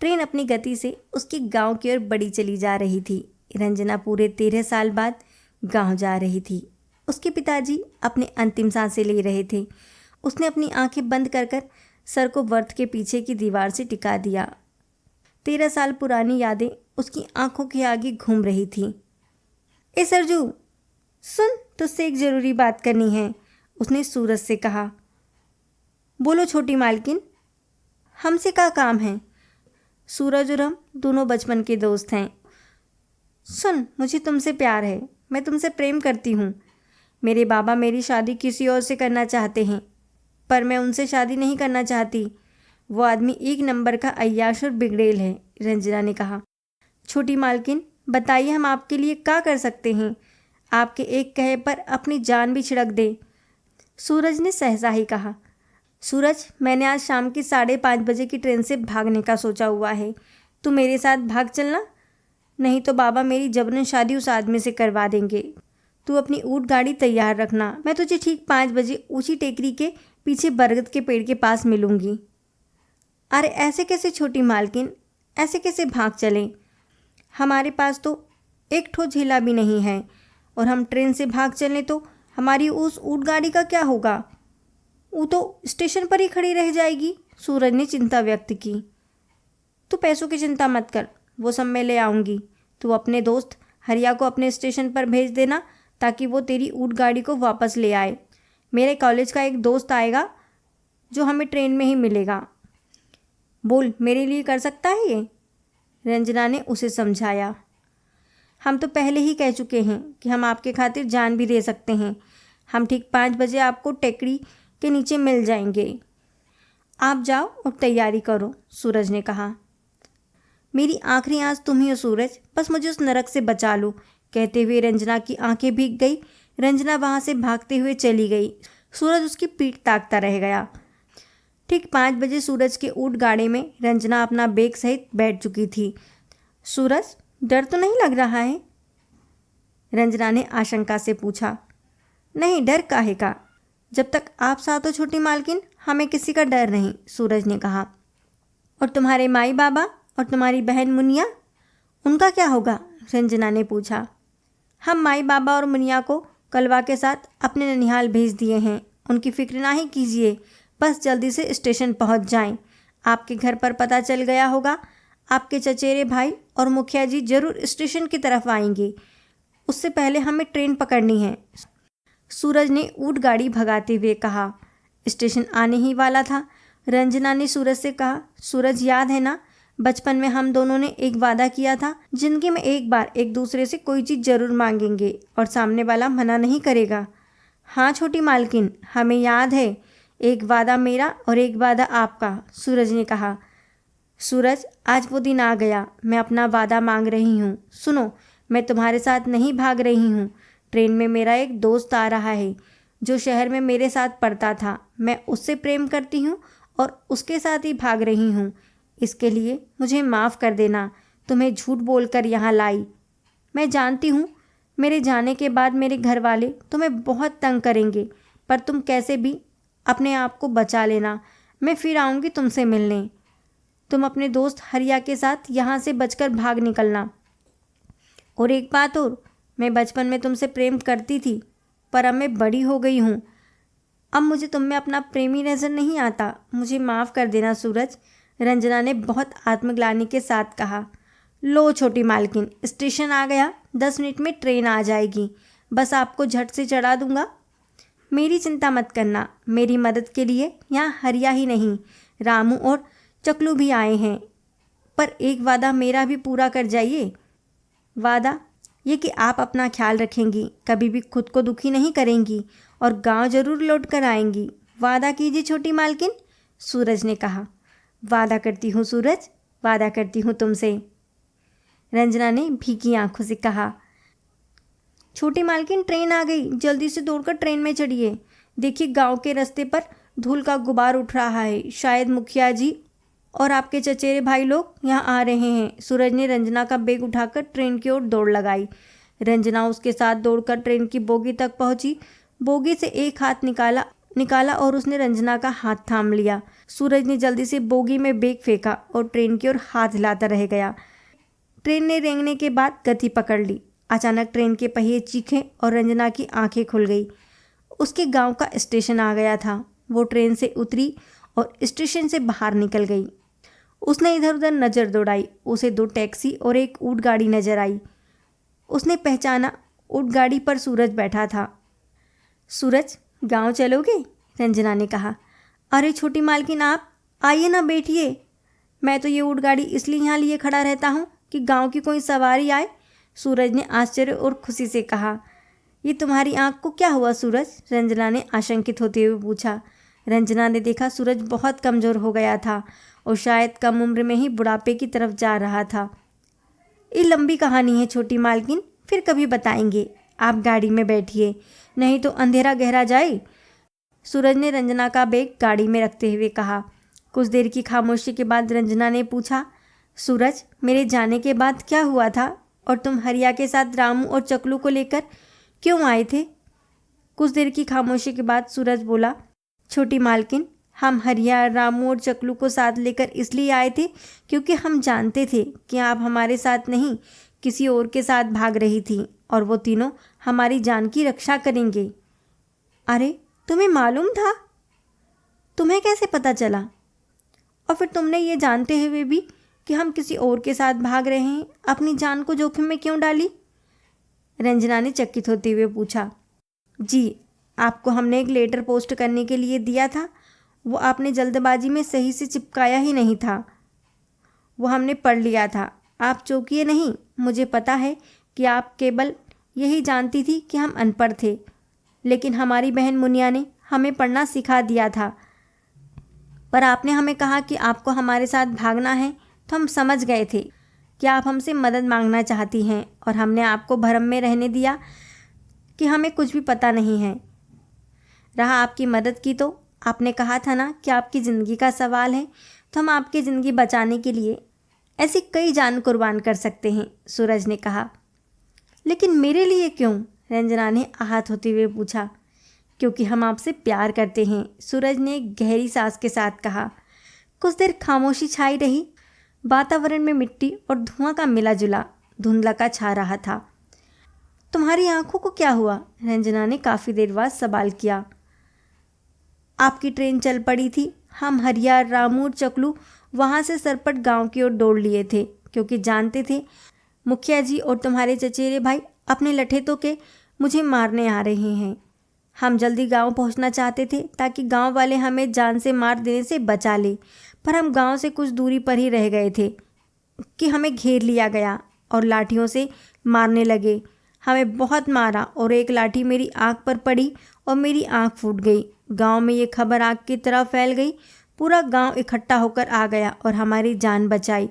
Train अपनी गति से उसके गांव की ओर बढ़ी चली जा रही थी। रंजना पूरे 13 साल बाद गांव जा रही थी। उसके पिताजी अपने अंतिम सांसें ले रहे थे। उसने अपनी आंखें बंद कर कर सर को वर्थ के पीछे की दीवार से टिका दिया। 13 साल पुरानी यादें उसकी आंखों के आगे घूम रही थी। ए सरजू, सुन, तुझसे एक ज़रूरी बात करनी है, उसने सूरज से कहा। बोलो छोटी मालकिन, हमसे क्या काम है? सूरज और हम दोनों बचपन के दोस्त हैं। सुन, मुझे तुमसे प्यार है, मैं तुमसे प्रेम करती हूँ। मेरे बाबा मेरी शादी किसी और से करना चाहते हैं, पर मैं उनसे शादी नहीं करना चाहती। वो आदमी एक नंबर का अय्याश और बिगड़ेल है, रंजना ने कहा। छोटी मालकिन, बताइए हम आपके लिए क्या कर सकते हैं? आपके एक कहे पर अपनी जान भी छिड़क दे। सूरज ने सहसा ही कहा। सूरज, मैंने आज शाम की 5:30 बजे की ट्रेन से भागने का सोचा हुआ है। तू मेरे साथ भाग चलना, नहीं तो बाबा मेरी जबरन शादी उस आदमी से करवा देंगे। तू अपनी ऊँट गाड़ी तैयार रखना, मैं तुझे ठीक 5 बजे ऊंची टेकरी के पीछे बरगद के पेड़ के पास मिलूंगी। अरे ऐसे कैसे छोटी मालकिन, ऐसे कैसे भाग चलें? हमारे पास तो एक ठो झेला भी नहीं है, और हम ट्रेन से भाग चलें तो हमारी उस ऊँट गाड़ी का क्या होगा? वो तो स्टेशन पर ही खड़ी रह जाएगी, सूरज ने चिंता व्यक्त की। तू पैसों की चिंता मत कर, वो सब मैं ले आऊँगी। तू अपने दोस्त हरिया को अपने स्टेशन पर भेज देना ताकि वो तेरी ऊँट गाड़ी को वापस ले आए। मेरे कॉलेज का एक दोस्त आएगा जो हमें ट्रेन में ही मिलेगा। बोल, मेरे लिए कर सकता है ये? रंजना ने उसे समझाया। हम तो पहले ही कह चुके हैं कि हम आपके खातिर जान भी दे सकते हैं। हम ठीक 5 बजे आपको टेकरी के नीचे मिल जाएंगे। आप जाओ और तैयारी करो, सूरज ने कहा। मेरी आखिरी आस तुम ही हो सूरज, बस मुझे उस नरक से बचा लो। कहते हुए रंजना की आंखें भीग गई। रंजना वहाँ से भागते हुए चली गई। सूरज उसकी पीठ ताकता रह गया। ठीक 5 बजे सूरज के ऊँट गाड़ी में रंजना अपना बैग सहित बैठ चुकी थी। सूरज, डर तो नहीं लग रहा है? रंजना ने आशंका से पूछा। नहीं, डर काहे का, जब तक आप साथ हो छोटी मालकिन, हमें किसी का डर नहीं, सूरज ने कहा। और तुम्हारे माई बाबा और तुम्हारी बहन मुनिया, उनका क्या होगा? रंजना ने पूछा। हम माई बाबा और मुनिया को कलवा के साथ अपने ननिहाल भेज दिए हैं। उनकी फिक्र ना ही कीजिए, बस जल्दी से स्टेशन पहुंच जाएं। आपके घर पर पता चल गया होगा। आपके चचेरे भाई और मुखिया जी जरूर स्टेशन की तरफ आएंगे। उससे पहले हमें ट्रेन पकड़नी है, सूरज ने ऊँट गाड़ी भगाते हुए कहा। स्टेशन आने ही वाला था। रंजना ने सूरज से कहा, सूरज, याद है ना, बचपन में हम दोनों ने एक वादा किया था, जिंदगी में एक बार एक दूसरे से कोई चीज़ जरूर मांगेंगे और सामने वाला मना नहीं करेगा। हाँ छोटी मालकिन, हमें याद है। एक वादा मेरा और एक वादा आपका, सूरज ने कहा। सूरज, आज वो दिन आ गया। मैं अपना वादा मांग रही हूँ। सुनो, मैं तुम्हारे साथ नहीं भाग रही हूँ। ट्रेन में मेरा एक दोस्त आ रहा है जो शहर में मेरे साथ पढ़ता था। मैं उससे प्रेम करती हूँ और उसके साथ ही भाग रही हूँ। इसके लिए मुझे माफ़ कर देना, तुम्हें झूठ बोलकर यहाँ लाई। मैं जानती हूँ मेरे जाने के बाद मेरे घर वाले तुम्हें बहुत तंग करेंगे, पर तुम कैसे भी अपने आप को बचा लेना। मैं फिर आऊँगी तुमसे मिलने। तुम अपने दोस्त हरिया के साथ यहाँ से बचकर भाग निकलना। और एक बात और, मैं बचपन में तुमसे प्रेम करती थी, पर अब मैं बड़ी हो गई हूँ। अब मुझे तुम में अपना प्रेमी नज़र नहीं आता। मुझे माफ़ कर देना सूरज, रंजना ने बहुत आत्मग्लानि के साथ कहा। लो छोटी मालकिन, स्टेशन आ गया, 10 मिनट में ट्रेन आ जाएगी। बस आपको झट से चढ़ा दूंगा। मेरी चिंता मत करना। मेरी मदद के लिए यहाँ हरिया ही नहीं, रामू और चकलू भी आए हैं। पर एक वादा मेरा भी पूरा कर जाइए। वादा ये कि आप अपना ख्याल रखेंगी, कभी भी खुद को दुखी नहीं करेंगी और गांव जरूर लौट कर आएंगी। वादा कीजिए छोटी मालकिन, सूरज ने कहा। वादा करती हूँ सूरज, वादा करती हूँ तुमसे, रंजना ने भीगी आंखों से कहा। छोटी मालकिन, ट्रेन आ गई, जल्दी से दौड़कर ट्रेन में चढ़िए। देखिए, गांव के रास्ते पर धूल का गुबार उठ रहा है। शायद मुखिया जी और आपके चचेरे भाई लोग यहाँ आ रहे हैं। सूरज ने रंजना का बैग उठाकर ट्रेन की ओर दौड़ लगाई। रंजना उसके साथ दौड़कर ट्रेन की बोगी तक पहुंची। बोगी से एक हाथ निकाला निकाला और उसने रंजना का हाथ थाम लिया। सूरज ने जल्दी से बोगी में बेग फेंका और ट्रेन की ओर हाथ हिलाता रह गया। ट्रेन ने रेंगने के बाद गति पकड़ ली। अचानक ट्रेन के पहिए चीखे और रंजना की आंखें खुल गई। उसके गांव का स्टेशन आ गया था। वो ट्रेन से उतरी और स्टेशन से बाहर निकल गई। उसने इधर उधर नज़र दौड़ाई। उसे 2 टैक्सी और एक ऊँट गाड़ी नजर आई। उसने पहचाना, ऊँट गाड़ी पर सूरज बैठा था। सूरज, गांव चलोगे? रंजना ने कहा। अरे छोटी मालकिन, आप आइए ना, बैठिए। मैं तो ये ऊँट गाड़ी इसलिए यहाँ लिए खड़ा रहता हूँ कि गांव की कोई सवारी आए। सूरज ने आश्चर्य और खुशी से कहा। ये तुम्हारी आँख को क्या हुआ सूरज? रंजना ने आशंकित होते हुए पूछा। रंजना ने देखा सूरज बहुत कमज़ोर हो गया था और शायद कम उम्र में ही बुढ़ापे की तरफ जा रहा था। ये लंबी कहानी है छोटी मालकिन, फिर कभी बताएंगे। आप गाड़ी में बैठिए, नहीं तो अंधेरा गहरा जाए। सूरज ने रंजना का बैग गाड़ी में रखते हुए कहा। कुछ देर की खामोशी के बाद रंजना ने पूछा, सूरज, मेरे जाने के बाद क्या हुआ था और तुम हरिया के साथ रामू और चकलू को लेकर क्यों आए थे? कुछ देर की खामोशी के बाद सूरज बोला, छोटी मालकिन, हम हरिया, रामू और चकलू को साथ लेकर इसलिए आए थे क्योंकि हम जानते थे कि आप हमारे साथ नहीं, किसी और के साथ भाग रही थी और वो तीनों हमारी जान की रक्षा करेंगे। अरे, तुम्हें मालूम था? तुम्हें कैसे पता चला? और फिर तुमने ये जानते हुए भी कि हम किसी और के साथ भाग रहे हैं, अपनी जान को जोखिम में क्यों डाली? रंजना ने चकित होते हुए पूछा। जी, आपको हमने एक लेटर पोस्ट करने के लिए दिया था, वो आपने जल्दबाजी में सही से चिपकाया ही नहीं था। वो हमने पढ़ लिया था। आप चौंकिए नहीं, मुझे पता है कि आप केवल यही जानती थी कि हम अनपढ़ थे, लेकिन हमारी बहन मुनिया ने हमें पढ़ना सिखा दिया था। पर आपने हमें कहा कि आपको हमारे साथ भागना है, तो हम समझ गए थे कि आप हमसे मदद मांगना चाहती हैं और हमने आपको भरम में रहने दिया कि हमें कुछ भी पता नहीं है। रहा आपकी मदद की, तो आपने कहा था ना कि आपकी ज़िंदगी का सवाल है, तो हम आपकी ज़िंदगी बचाने के लिए ऐसी कई जान कुर्बान कर सकते हैं, सूरज ने कहा। लेकिन मेरे लिए क्यों? रंजना ने आहत होते हुए पूछा। क्योंकि हम आपसे प्यार करते हैं, सूरज ने गहरी सांस के साथ कहा। कुछ देर खामोशी छाई रही। वातावरण में मिट्टी और धुआं का मिला जुला धुंधला का छा रहा था। तुम्हारी आंखों को क्या हुआ? रंजना ने काफ़ी देर बाद सवाल किया। आपकी ट्रेन चल पड़ी थी। हम हरिया, रामू और चकलू वहाँ से सरपट गांव की ओर दौड़ लिए थे, क्योंकि जानते थे मुखिया जी और तुम्हारे चचेरे भाई अपने लठेतों के मुझे मारने आ रहे हैं। हम जल्दी गांव पहुंचना चाहते थे ताकि गांव वाले हमें जान से मार देने से बचा ले, पर हम गांव से कुछ दूरी पर ही रह गए थे कि हमें घेर लिया गया और लाठियों से मारने लगे। हमें बहुत मारा और एक लाठी मेरी आँख पर पड़ी और मेरी आँख फूट गई। गांव में ये खबर आग की तरह फैल गई। पूरा गांव इकट्ठा होकर आ गया और हमारी जान बचाई।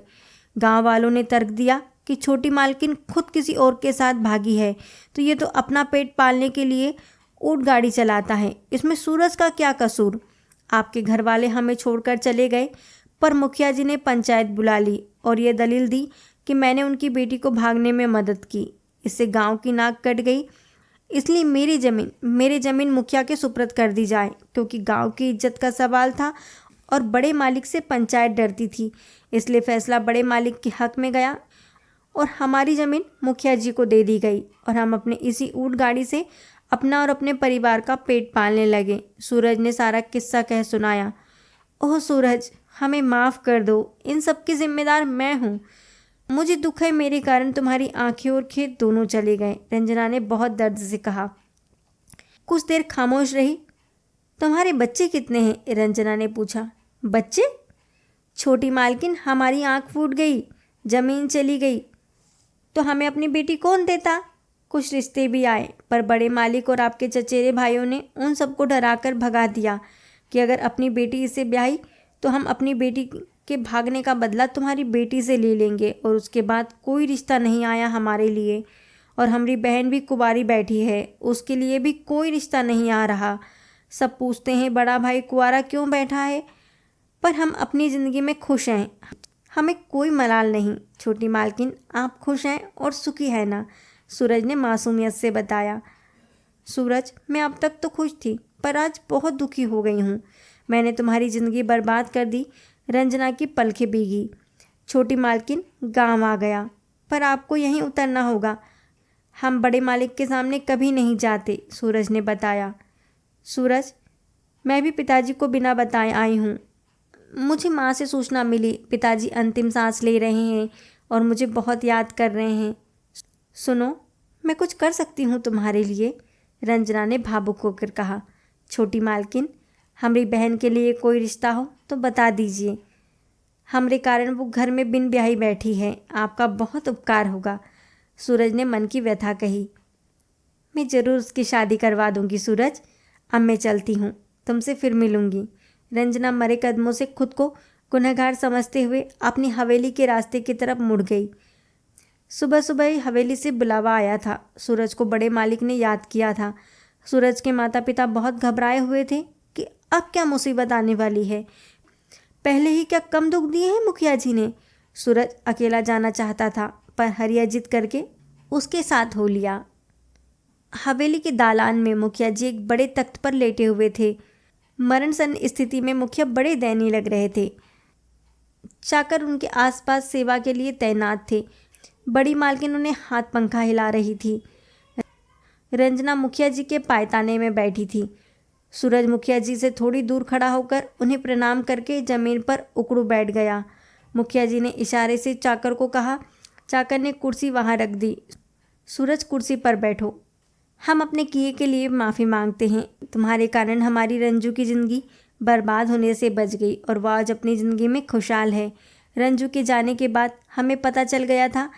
गांव वालों ने तर्क दिया कि छोटी मालकिन खुद किसी और के साथ भागी है, तो ये तो अपना पेट पालने के लिए ऊँट गाड़ी चलाता है, इसमें सूरज का क्या कसूर? आपके घर वाले हमें छोड़कर चले गए, पर मुखिया जी ने पंचायत बुला ली और ये दलील दी कि मैंने उनकी बेटी को भागने में मदद की। इससे गांव की नाक कट गई। इसलिए मेरी ज़मीन मुखिया के सुपुर्द कर दी जाए, क्योंकि गांव की इज्जत का सवाल था और बड़े मालिक से पंचायत डरती थी। इसलिए फैसला बड़े मालिक के हक में गया और हमारी ज़मीन मुखिया जी को दे दी गई और हम अपने इसी ऊँट गाड़ी से अपना और अपने परिवार का पेट पालने लगे। सूरज ने सारा किस्सा कह सुनाया। ओह सूरज, हमें माफ़ कर दो, इन सब की जिम्मेदार मैं हूँ। मुझे दुख है, मेरे कारण तुम्हारी आंखें और खेत दोनों चले गए, रंजना ने बहुत दर्द से कहा। कुछ देर खामोश रही। तुम्हारे बच्चे कितने हैं? रंजना ने पूछा। बच्चे? छोटी मालकिन, हमारी आंख फूट गई, ज़मीन चली गई, तो हमें अपनी बेटी कौन देता? कुछ रिश्ते भी आए, पर बड़े मालिक और आपके चचेरे भाइयों ने उन सबको डराकर भगा दिया कि अगर अपनी बेटी इसे ब्याही तो हम अपनी बेटी के भागने का बदला तुम्हारी बेटी से ले लेंगे। और उसके बाद कोई रिश्ता नहीं आया हमारे लिए। और हमारी बहन भी कुंवारी बैठी है, उसके लिए भी कोई रिश्ता नहीं आ रहा। सब पूछते हैं बड़ा भाई कुंवारा क्यों बैठा है, पर हम अपनी ज़िंदगी में खुश हैं, हमें कोई मलाल नहीं। छोटी मालकिन, आप खुश हैं और सुखी है ना? सूरज ने मासूमियत से बताया। सूरज, मैं अब तक तो खुश थी, पर आज बहुत दुखी हो गई हूँ। मैंने तुम्हारी ज़िंदगी बर्बाद कर दी। रंजना की पलकें भीगी। छोटी मालकिन, गांव आ गया, पर आपको यहीं उतरना होगा। हम बड़े मालिक के सामने कभी नहीं जाते, सूरज ने बताया। सूरज, मैं भी पिताजी को बिना बताए आई हूँ। मुझे माँ से सूचना मिली, पिताजी अंतिम सांस ले रहे हैं और मुझे बहुत याद कर रहे हैं। सुनो, मैं कुछ कर सकती हूँ तुम्हारे लिए, रंजना ने भावुक होकर कहा। छोटी मालकिन, हमारी बहन के लिए कोई रिश्ता हो तो बता दीजिए। हमरे कारण वो घर में बिन ब्याही बैठी है, आपका बहुत उपकार होगा, सूरज ने मन की व्यथा कही। मैं ज़रूर उसकी शादी करवा दूंगी सूरज। अब मैं चलती हूँ, तुमसे फिर मिलूंगी। रंजना मरे कदमों से खुद को गुनहगार समझते हुए अपनी हवेली के रास्ते की तरफ मुड़ गई। सुबह सुबह ही हवेली से बुलावा आया था। सूरज को बड़े मालिक ने याद किया था। सूरज के माता पिता बहुत घबराए हुए थे कि अब क्या मुसीबत आने वाली है। पहले ही क्या कम दुख दिए हैं मुखिया जी ने। सूरज अकेला जाना चाहता था, पर हरिया जिद करके उसके साथ हो लिया। हवेली के दालान में मुखिया जी एक बड़े तख्त पर लेटे हुए थे। मरणसन्न स्थिति में मुखिया बड़े दयनीय लग रहे थे। चाकर उनके आसपास सेवा के लिए तैनात थे। बड़ी मालकिन उन्हें हाथ पंखा हिला रही थी। रंजना मुखिया जी के पायताने में बैठी थी। सूरज मुखिया जी से थोड़ी दूर खड़ा होकर उन्हें प्रणाम करके जमीन पर उकड़ू बैठ गया। मुखिया जी ने इशारे से चाकर को कहा। चाकर ने कुर्सी वहाँ रख दी। सूरज, कुर्सी पर बैठो। हम अपने किए के लिए माफ़ी मांगते हैं। तुम्हारे कारण हमारी रंजू की ज़िंदगी बर्बाद होने से बच गई और वह आज अपनी ज़िंदगी में खुशहाल है। रंजू के जाने के बाद हमें पता चल गया था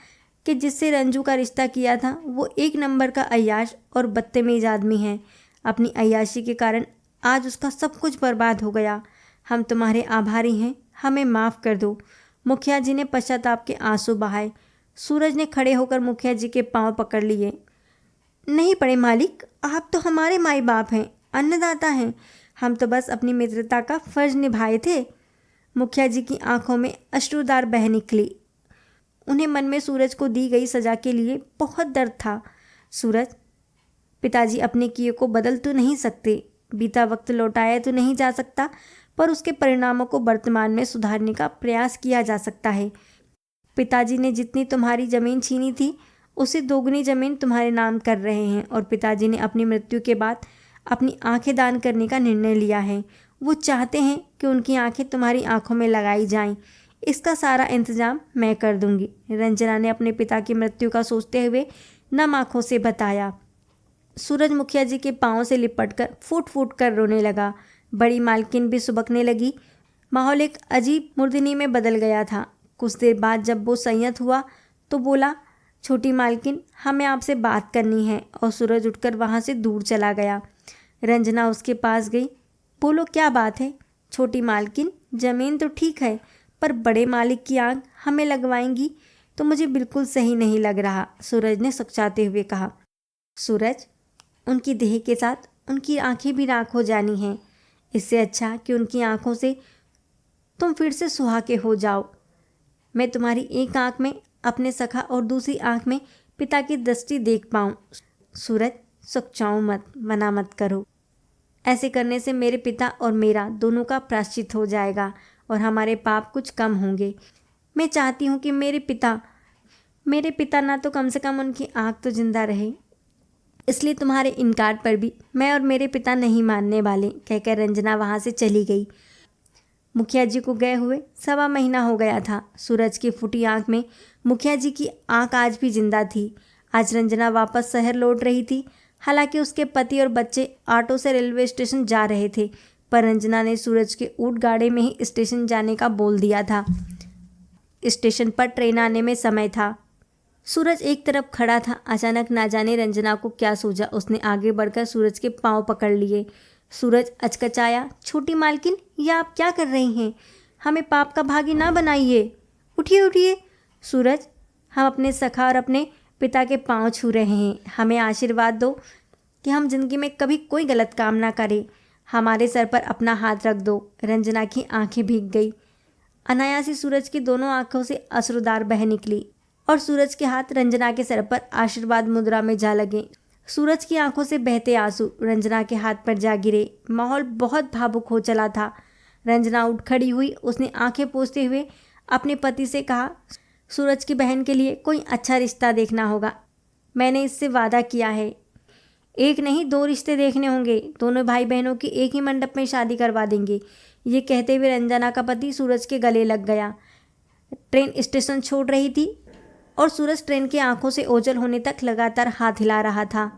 कि जिससे रंजू का रिश्ता किया था वो एक नंबर का अय्याश और बदतमीज आदमी है। अपनी अय्याशी के कारण आज उसका सब कुछ बर्बाद हो गया। हम तुम्हारे आभारी हैं, हमें माफ़ कर दो। मुखिया जी ने पश्चाताप के आंसू बहाए। सूरज ने खड़े होकर मुखिया जी के पांव पकड़ लिए। नहीं बड़े मालिक, आप तो हमारे माई बाप हैं, अन्नदाता हैं। हम तो बस अपनी मित्रता का फर्ज निभाए थे। मुखिया जी की आंखों में अश्रुधार बह निकली। उन्हें मन में सूरज को दी गई सज़ा के लिए बहुत दर्द था। सूरज, पिताजी अपने किए को बदल तो नहीं सकते, बीता वक्त लौटाया तो नहीं जा सकता, पर उसके परिणामों को वर्तमान में सुधारने का प्रयास किया जा सकता है। पिताजी ने जितनी तुम्हारी ज़मीन छीनी थी उससे दोगुनी ज़मीन तुम्हारे नाम कर रहे हैं और पिताजी ने अपनी मृत्यु के बाद अपनी आंखें दान करने का निर्णय लिया है। वो चाहते हैं कि उनकी आंखें तुम्हारी आंखों में लगाई जाएं। इसका सारा इंतज़ाम मैं कर दूंगी, रंजना ने अपने पिता की मृत्यु का सोचते हुए नम आँखों से बताया। सूरज मुखिया जी के पाँव से लिपटकर फूट फूट कर रोने लगा। बड़ी मालकिन भी सुबकने लगी। माहौल एक अजीब मुर्दनी में बदल गया था। कुछ देर बाद जब वो संयत हुआ तो बोला, छोटी मालकिन, हमें आपसे बात करनी है, और सूरज उठकर वहाँ से दूर चला गया। रंजना उसके पास गई। बोलो, क्या बात है? छोटी मालकिन, ज़मीन तो ठीक है, पर बड़े मालिक की आंख हमें लगवाएंगी तो मुझे बिल्कुल सही नहीं लग रहा, सूरज ने सकचाते हुए कहा। सूरज, उनकी देह के साथ उनकी आंखें भी राख हो जानी हैं। इससे अच्छा कि उनकी आंखों से तुम फिर से सुहाके हो जाओ। मैं तुम्हारी एक आंख में अपने सखा और दूसरी आंख में पिता की दृष्टि देख पाऊँ। सूरज, सकचाओ मत, मना मत करो। ऐसे करने से मेरे पिता और मेरा दोनों का प्रायश्चित हो जाएगा और हमारे पाप कुछ कम होंगे। मैं चाहती हूँ कि मेरे पिता ना तो कम से कम उनकी आँख तो जिंदा रहे। इसलिए तुम्हारे इनकार पर भी मैं और मेरे पिता नहीं मानने वाले, कहकर रंजना वहाँ से चली गई। मुखिया जी को गए हुए 1.25 महीना हो गया था। सूरज की फूटी आँख में मुखिया जी की आँख आज भी जिंदा थी। आज रंजना वापस शहर लौट रही थी। हालांकि उसके पति और बच्चे ऑटो से रेलवे स्टेशन जा रहे थे, पर रंजना ने सूरज के ऊँट गाड़े में ही स्टेशन जाने का बोल दिया था। स्टेशन पर ट्रेन आने में समय था। सूरज एक तरफ खड़ा था। अचानक ना जाने रंजना को क्या सूझा, उसने आगे बढ़कर सूरज के पाँव पकड़ लिए। सूरज अचकचाया। छोटी मालकिन, यह आप क्या कर रही हैं? हमें पाप का भागी ना बनाइए। उठिए उठिए। सूरज, हम अपने सखा और अपने पिता के पाँव छू रहे हैं। हमें आशीर्वाद दो कि हम जिंदगी में कभी कोई गलत काम ना करें। हमारे सर पर अपना हाथ रख दो। रंजना की आंखें भीग गई। अनायासी सूरज की दोनों आंखों से अश्रुधार बह निकली और सूरज के हाथ रंजना के सर पर आशीर्वाद मुद्रा में जा लगे। सूरज की आंखों से बहते आंसू रंजना के हाथ पर जा गिरे। माहौल बहुत भावुक हो चला था। रंजना उठ खड़ी हुई। उसने आंखें पोंछते हुए अपने पति से कहा, सूरज की बहन के लिए कोई अच्छा रिश्ता देखना होगा। मैंने इससे वादा किया है। एक नहीं 2 रिश्ते देखने होंगे। दोनों भाई बहनों की एक ही मंडप में शादी करवा देंगे। ये कहते हुए रंजना का पति सूरज के गले लग गया। ट्रेन स्टेशन छोड़ रही थी और सूरज ट्रेन की आंखों से ओझल होने तक लगातार हाथ हिला रहा था।